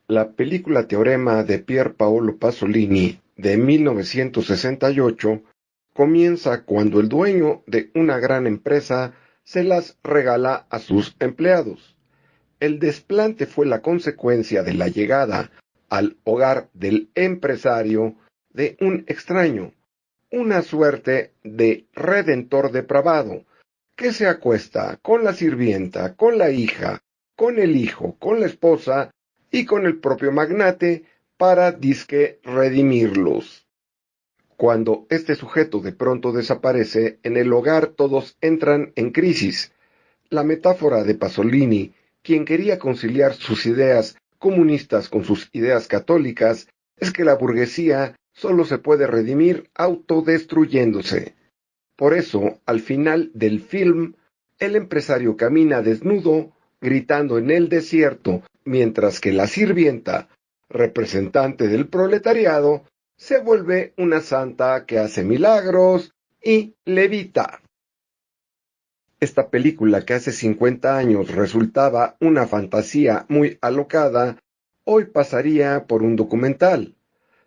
La película Teorema de Pier Paolo Pasolini de 1968 comienza cuando el dueño de una gran empresa se las regala a sus empleados. El desplante fue la consecuencia de la llegada al hogar del empresario de un extraño, una suerte de redentor depravado, que se acuesta con la sirvienta, con la hija, con el hijo, con la esposa y con el propio magnate para disque redimirlos. Cuando este sujeto de pronto desaparece, en el hogar todos entran en crisis. La metáfora de Pasolini, quien quería conciliar sus ideas comunistas con sus ideas católicas, es que la burguesía solo se puede redimir autodestruyéndose. Por eso, al final del film, el empresario camina desnudo, gritando en el desierto, mientras que la sirvienta, representante del proletariado, se vuelve una santa que hace milagros y levita. Esta película, que hace 50 años resultaba una fantasía muy alocada, hoy pasaría por un documental.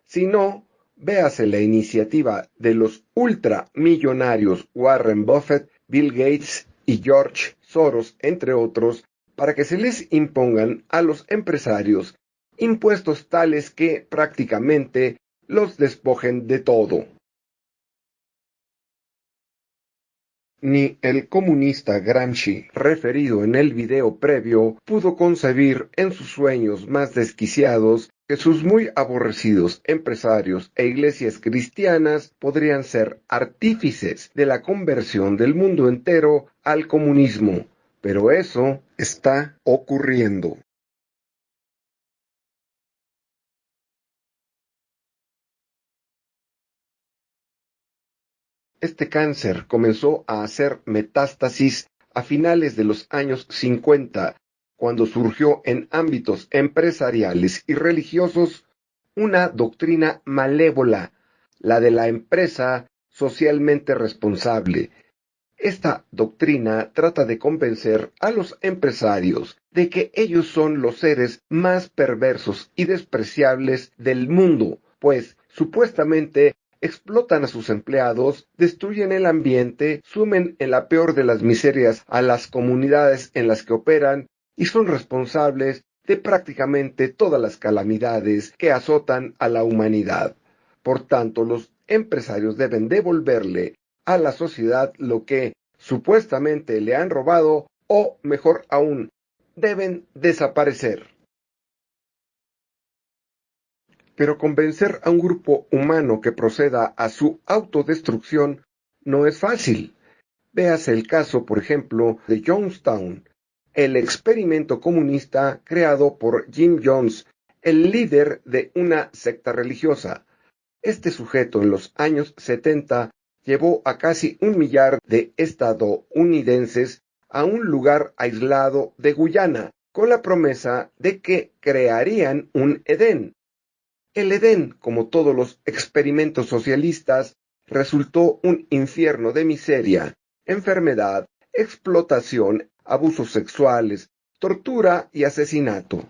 Si no, véase la iniciativa de los ultramillonarios Warren Buffett, Bill Gates y George Soros, entre otros, para que se les impongan a los empresarios impuestos tales que prácticamente los despojen de todo. Ni el comunista Gramsci, referido en el video previo, pudo concebir en sus sueños más desquiciados que sus muy aborrecidos empresarios e iglesias cristianas podrían ser artífices de la conversión del mundo entero al comunismo. Pero eso está ocurriendo. Este cáncer comenzó a hacer metástasis a finales de los años 50, cuando surgió en ámbitos empresariales y religiosos una doctrina malévola, la de la empresa socialmente responsable. Esta doctrina trata de convencer a los empresarios de que ellos son los seres más perversos y despreciables del mundo, pues supuestamente explotan a sus empleados, destruyen el ambiente, sumen en la peor de las miserias a las comunidades en las que operan y son responsables de prácticamente todas las calamidades que azotan a la humanidad. Por tanto, los empresarios deben devolverle a la sociedad lo que supuestamente le han robado, o mejor aún, deben desaparecer. Pero convencer a un grupo humano que proceda a su autodestrucción no es fácil. Véase el caso, por ejemplo, de Jonestown, el experimento comunista creado por Jim Jones, el líder de una secta religiosa. Este sujeto en los años 70 llevó a casi 1 millar de estadounidenses a un lugar aislado de Guyana, con la promesa de que crearían un Edén. El Edén, como todos los experimentos socialistas, resultó un infierno de miseria, enfermedad, explotación, abusos sexuales, tortura y asesinato.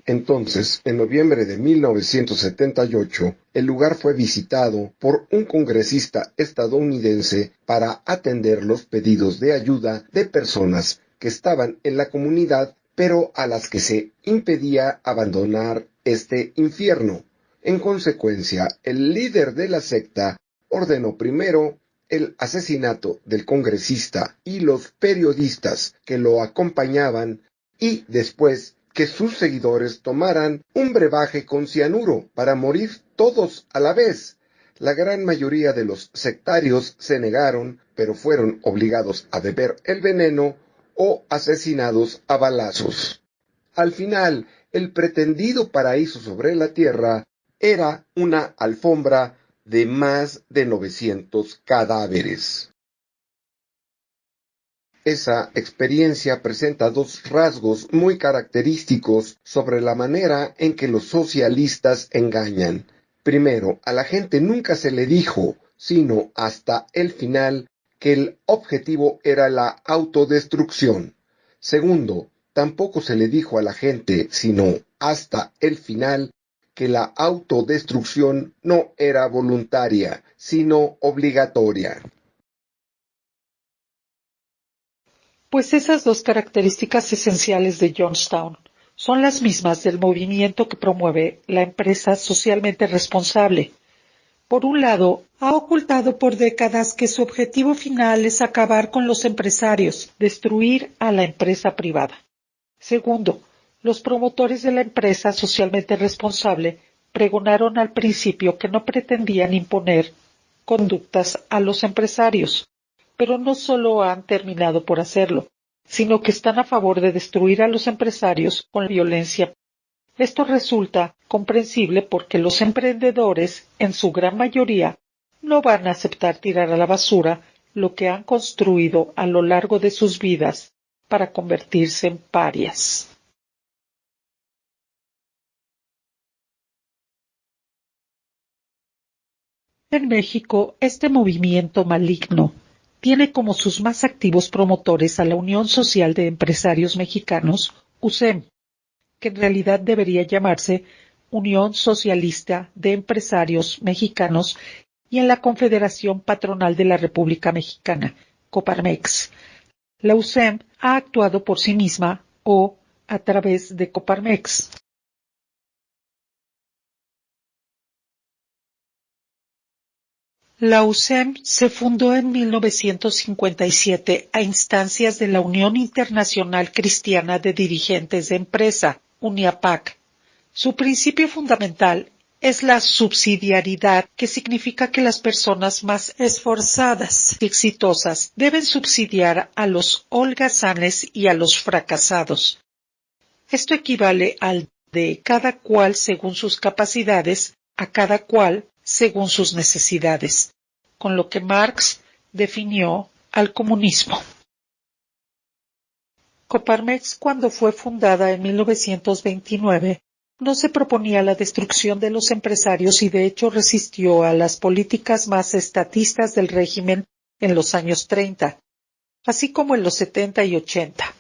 Entonces, en noviembre de 1978, el lugar fue visitado por un congresista estadounidense para atender los pedidos de ayuda de personas que estaban en la comunidad, pero a las que se impedía abandonar este infierno. En consecuencia, el líder de la secta ordenó primero el asesinato del congresista y los periodistas que lo acompañaban, y después que sus seguidores tomaran un brebaje con cianuro para morir todos a la vez. La gran mayoría de los sectarios se negaron, pero fueron obligados a beber el veneno o asesinados a balazos. Al final, el pretendido paraíso sobre la tierra era una alfombra de más de 900 cadáveres. Esa experiencia presenta dos rasgos muy característicos sobre la manera en que los socialistas engañan. Primero, a la gente nunca se le dijo, sino hasta el final, que el objetivo era la autodestrucción. Segundo, Tampoco se le dijo a la gente, sino hasta el final, que la autodestrucción no era voluntaria, sino obligatoria. Pues esas dos características esenciales de Johnstown son las mismas del movimiento que promueve la empresa socialmente responsable. Por un lado, ha ocultado por décadas que su objetivo final es acabar con los empresarios, destruir a la empresa privada. Segundo, los promotores de la empresa socialmente responsable pregonaron al principio que no pretendían imponer conductas a los empresarios, pero no solo han terminado por hacerlo, sino que están a favor de destruir a los empresarios con violencia. Esto resulta comprensible porque los emprendedores, en su gran mayoría, no van a aceptar tirar a la basura lo que han construido a lo largo de sus vidas para convertirse en parias. En México, este movimiento maligno tiene como sus más activos promotores a la Unión Social de Empresarios Mexicanos, USEM, que en realidad debería llamarse Unión Socialista de Empresarios Mexicanos, y en la Confederación Patronal de la República Mexicana, Coparmex. La USEM ha actuado por sí misma o a través de Coparmex. La USEM se fundó en 1957 a instancias de la Unión Internacional Cristiana de Dirigentes de Empresa, UNIAPAC. Su principio fundamental es la subsidiariedad, que significa que las personas más esforzadas y exitosas deben subsidiar a los holgazanes y a los fracasados. Esto equivale al de cada cual según sus capacidades, a cada cual según sus necesidades, con lo que Marx definió al comunismo. Coparmex, cuando fue fundada en 1929, no se proponía la destrucción de los empresarios y de hecho resistió a las políticas más estatistas del régimen en los años 30, así como en los 70 y 80.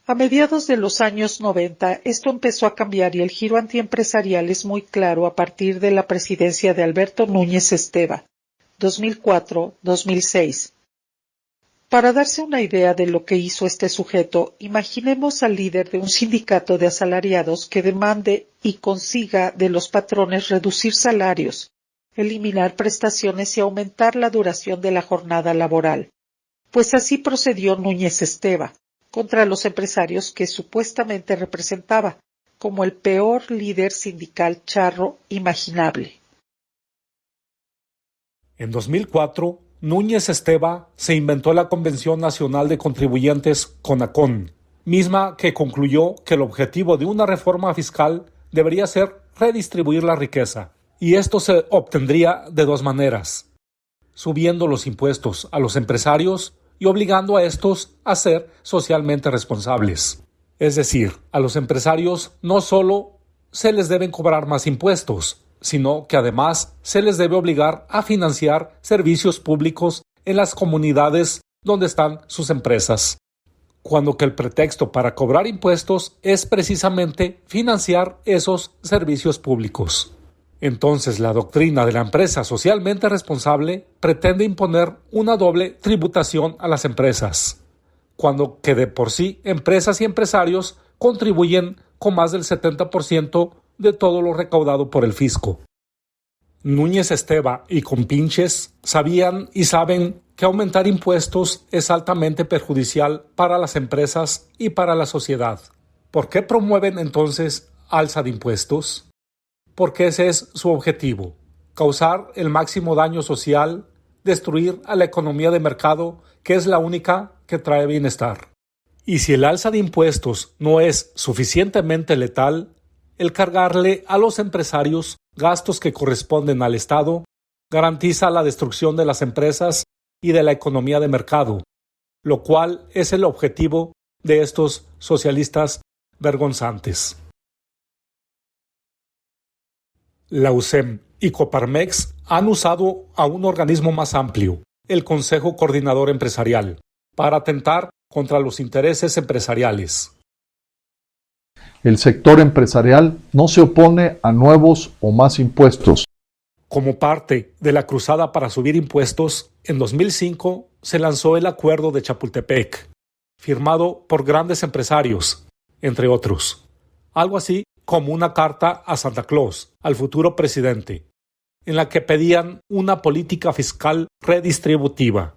A mediados de los años 90, esto empezó a cambiar y el giro antiempresarial es muy claro a partir de la presidencia de Alberto Núñez Esteva, 2004-2006. Para darse una idea de lo que hizo este sujeto, imaginemos al líder de un sindicato de asalariados que demande y consiga de los patrones reducir salarios, eliminar prestaciones y aumentar la duración de la jornada laboral. Pues así procedió Núñez Esteva contra los empresarios que supuestamente representaba, como el peor líder sindical charro imaginable. En 2004, Núñez Esteva se inventó la Convención Nacional de Contribuyentes CONACON, misma que concluyó que el objetivo de una reforma fiscal debería ser redistribuir la riqueza, y esto se obtendría de dos maneras: subiendo los impuestos a los empresarios y obligando a estos a ser socialmente responsables. Es decir, a los empresarios no solo se les deben cobrar más impuestos, sino que además se les debe obligar a financiar servicios públicos en las comunidades donde están sus empresas, cuando que el pretexto para cobrar impuestos es precisamente financiar esos servicios públicos. Entonces, la doctrina de la empresa socialmente responsable pretende imponer una doble tributación a las empresas, cuando que de por sí empresas y empresarios contribuyen con más del 70% de todo lo recaudado por el fisco. Núñez Esteva y compinches sabían y saben que aumentar impuestos es altamente perjudicial para las empresas y para la sociedad. ¿Por qué promueven entonces alza de impuestos? Porque ese es su objetivo: causar el máximo daño social, destruir a la economía de mercado, que es la única que trae bienestar. Y si el alza de impuestos no es suficientemente letal, el cargarle a los empresarios gastos que corresponden al Estado garantiza la destrucción de las empresas y de la economía de mercado, lo cual es el objetivo de estos socialistas vergonzantes. La USEM y Coparmex han usado a un organismo más amplio, el Consejo Coordinador Empresarial, para atentar contra los intereses empresariales. El sector empresarial no se opone a nuevos o más impuestos. Como parte de la cruzada para subir impuestos, en 2005 se lanzó el Acuerdo de Chapultepec, firmado por grandes empresarios, entre otros. Algo así como una carta a Santa Claus, al futuro presidente, en la que pedían una política fiscal redistributiva.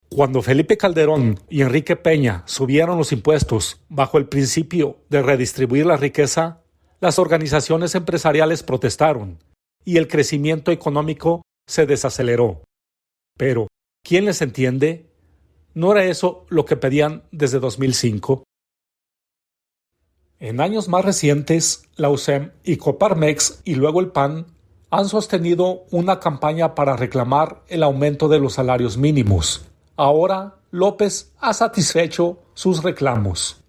Cuando Felipe Calderón y Enrique Peña subieron los impuestos bajo el principio de redistribuir la riqueza, las organizaciones empresariales protestaron y el crecimiento económico se desaceleró. Pero, ¿quién les entiende? ¿No era eso lo que pedían desde 2005? En años más recientes, la USEM y Coparmex y luego el PAN han sostenido una campaña para reclamar el aumento de los salarios mínimos. Ahora, López ha satisfecho sus reclamos.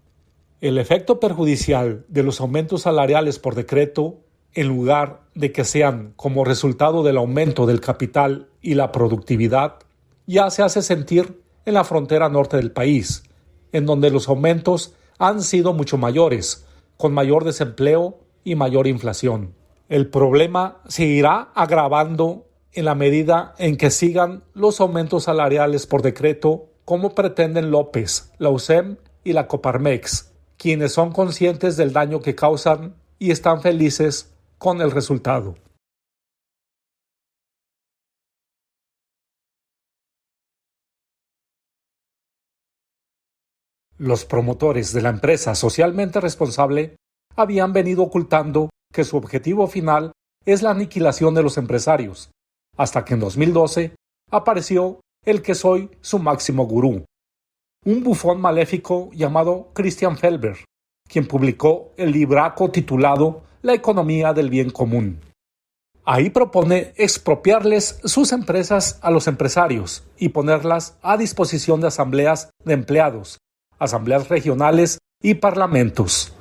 El efecto perjudicial de los aumentos salariales por decreto, en lugar de que sean como resultado del aumento del capital y la productividad, ya se hace sentir en la frontera norte del país, en donde los aumentos han sido mucho mayores, con mayor desempleo y mayor inflación. El problema se irá agravando en la medida en que sigan los aumentos salariales por decreto, como pretenden López, la USEM y la Coparmex, quienes son conscientes del daño que causan y están felices con el resultado. Los promotores de la empresa socialmente responsable habían venido ocultando que su objetivo final es la aniquilación de los empresarios, hasta que en 2012 apareció el que soy su máximo gurú, un bufón maléfico llamado Christian Felber, quien publicó el libraco titulado La economía del bien común. Ahí propone expropiarles sus empresas a los empresarios y ponerlas a disposición de asambleas de empleados, asambleas regionales y parlamentos.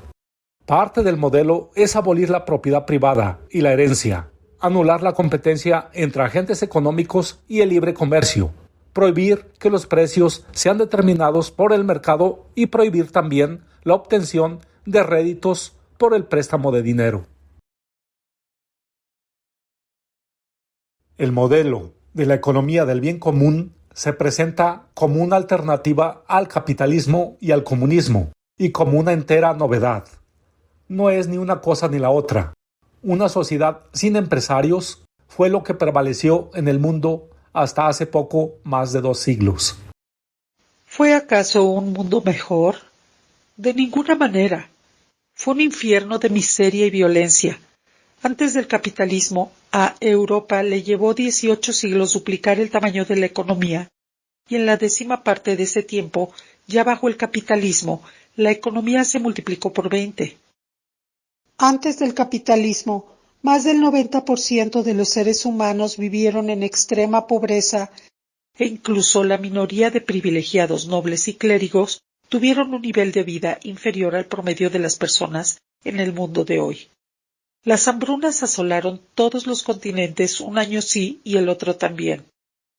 Parte del modelo es abolir la propiedad privada y la herencia, anular la competencia entre agentes económicos y el libre comercio, prohibir que los precios sean determinados por el mercado y prohibir también la obtención de réditos por el préstamo de dinero. El modelo de la economía del bien común se presenta como una alternativa al capitalismo y al comunismo, y como una entera novedad. No es ni una cosa ni la otra. Una sociedad sin empresarios fue lo que prevaleció en el mundo hasta hace poco más de 2 siglos. ¿Fue acaso un mundo mejor? De ninguna manera. Fue un infierno de miseria y violencia. Antes del capitalismo, a Europa le llevó 18 siglos duplicar el tamaño de la economía, y en la 10ª parte de ese tiempo, ya bajo el capitalismo, la economía se multiplicó por 20. Antes del capitalismo, más del 90% de los seres humanos vivieron en extrema pobreza, e incluso la minoría de privilegiados nobles y clérigos tuvieron un nivel de vida inferior al promedio de las personas en el mundo de hoy. Las hambrunas asolaron todos los continentes un año sí y el otro también.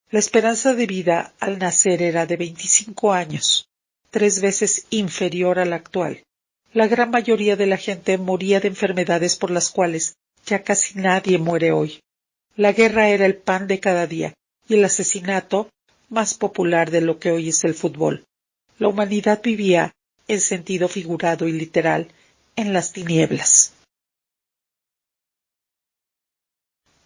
La esperanza de vida al nacer era de 25 años, 3 veces inferior a la actual. La gran mayoría de la gente moría de enfermedades por las cuales ya casi nadie muere hoy. La guerra era el pan de cada día y el asesinato más popular de lo que hoy es el fútbol. La humanidad vivía, en sentido figurado y literal, en las tinieblas.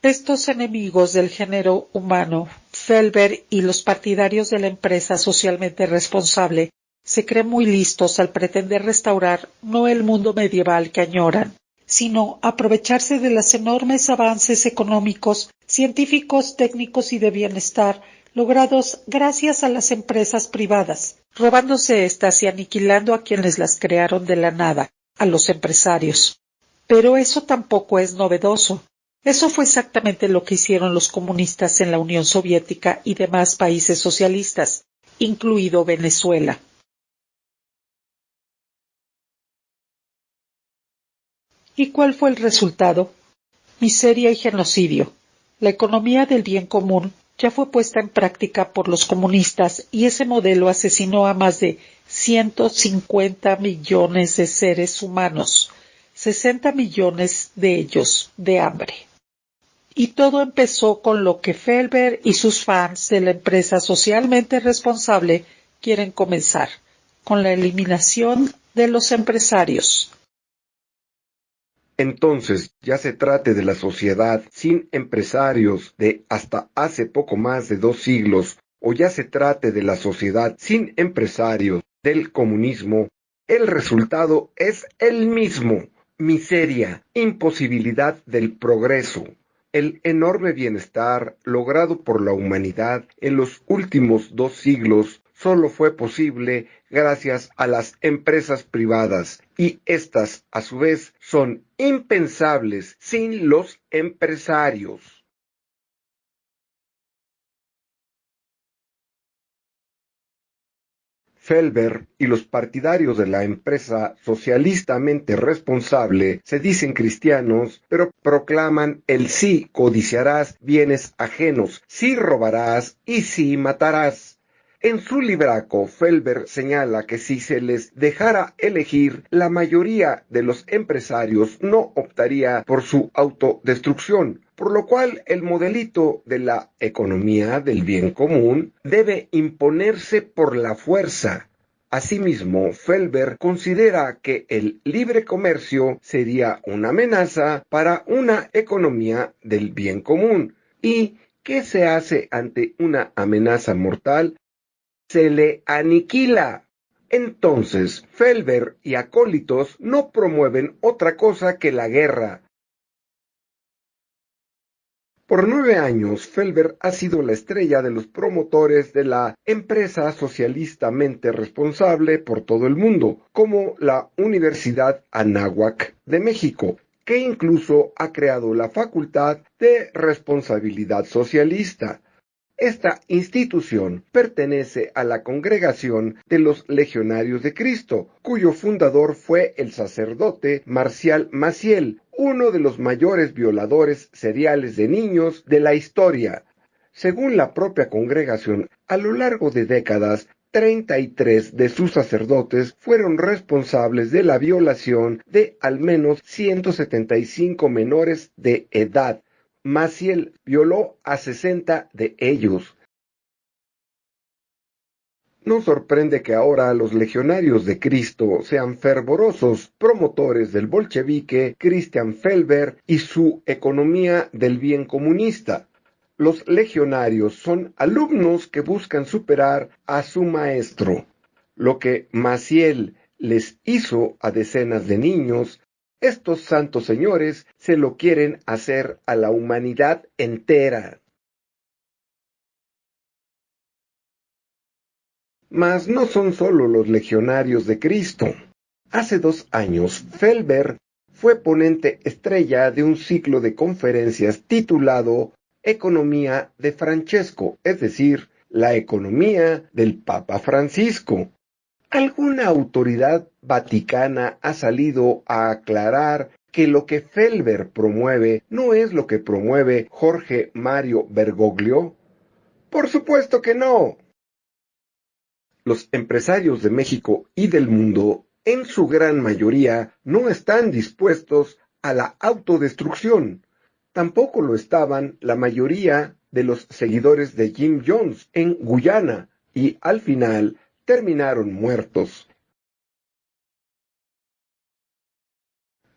Estos enemigos del género humano, Felber y los partidarios de la empresa socialmente responsable, se creen muy listos al pretender restaurar no el mundo medieval que añoran, sino aprovecharse de los enormes avances económicos, científicos, técnicos y de bienestar logrados gracias a las empresas privadas, robándose éstas y aniquilando a quienes las crearon de la nada, a los empresarios. Pero eso tampoco es novedoso. Eso fue exactamente lo que hicieron los comunistas en la Unión Soviética y demás países socialistas, incluido Venezuela. ¿Y cuál fue el resultado? Miseria y genocidio. La economía del bien común ya fue puesta en práctica por los comunistas y ese modelo asesinó a más de 150 millones de seres humanos, 60 millones de ellos de hambre. Y todo empezó con lo que Felber y sus fans de la empresa socialmente responsable quieren comenzar, con la eliminación de los empresarios. Entonces, ya se trate de la sociedad sin empresarios de hasta hace poco más de 2 siglos, o ya se trate de la sociedad sin empresarios del comunismo, el resultado es el mismo: miseria, imposibilidad del progreso. El enorme bienestar logrado por la humanidad en los últimos 2 siglos solo fue posible gracias a las empresas privadas, y estas, a su vez, son impensables sin los empresarios. Felber y los partidarios de la empresa socialistamente responsable se dicen cristianos, pero proclaman el sí codiciarás bienes ajenos, sí robarás y sí matarás. En su libraco, Felber señala que si se les dejara elegir, la mayoría de los empresarios no optaría por su autodestrucción, por lo cual el modelito de la economía del bien común debe imponerse por la fuerza. Asimismo, Felber considera que el libre comercio sería una amenaza para una economía del bien común. ¿Y qué se hace ante una amenaza mortal? Se le aniquila. Entonces, Felber y acólitos no promueven otra cosa que la guerra. Por 9 años, Felber ha sido la estrella de los promotores de la empresa socialistamente responsable por todo el mundo, como la Universidad Anáhuac de México, que incluso ha creado la Facultad de Responsabilidad Socialista. Esta institución pertenece a la Congregación de los Legionarios de Cristo, cuyo fundador fue el sacerdote Marcial Maciel, uno de los mayores violadores seriales de niños de la historia. Según la propia congregación, a lo largo de décadas, 33 de sus sacerdotes fueron responsables de la violación de al menos 175 menores de edad. Maciel violó a 60 de ellos. No sorprende que ahora los legionarios de Cristo sean fervorosos promotores del bolchevique Christian Felber y su economía del bien comunista. Los legionarios son alumnos que buscan superar a su maestro. Lo que Maciel les hizo a decenas de niños, estos santos señores se lo quieren hacer a la humanidad entera. Mas no son solo los legionarios de Cristo. Hace 2 años, Felber fue ponente estrella de un ciclo de conferencias titulado Economía de Francesco, es decir, la economía del Papa Francisco. ¿Alguna autoridad vaticana ha salido a aclarar que lo que Felber promueve no es lo que promueve Jorge Mario Bergoglio? Por supuesto que no. Los empresarios de México y del mundo, en su gran mayoría, no están dispuestos a la autodestrucción. Tampoco lo estaban la mayoría de los seguidores de Jim Jones en Guyana, y al final terminaron muertos.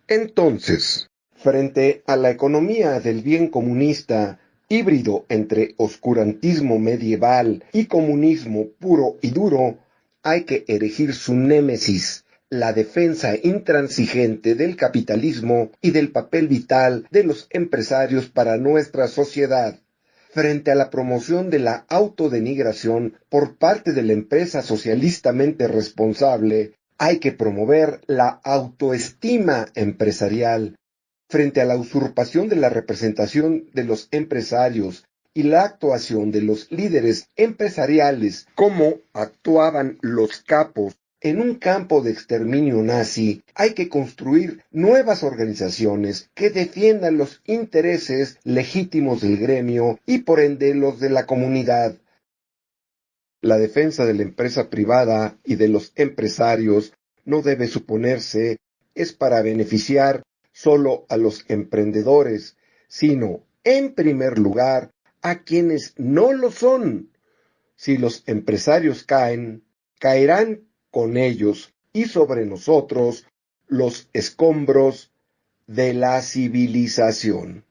Entonces, frente a la economía del bien comunista, híbrido entre oscurantismo medieval y comunismo puro y duro, hay que erigir su némesis, la defensa intransigente del capitalismo y del papel vital de los empresarios para nuestra sociedad. Frente a la promoción de la autodenigración por parte de la empresa socialistamente responsable, hay que promover la autoestima empresarial. Frente a la usurpación de la representación de los empresarios y la actuación de los líderes empresariales, como actuaban los capos en un campo de exterminio nazi, hay que construir nuevas organizaciones que defiendan los intereses legítimos del gremio y por ende los de la comunidad. La defensa de la empresa privada y de los empresarios no debe suponerse es para beneficiar solo a los emprendedores, sino, en primer lugar, a quienes no lo son. Si los empresarios caen, caerán con ellos y sobre nosotros los escombros de la civilización.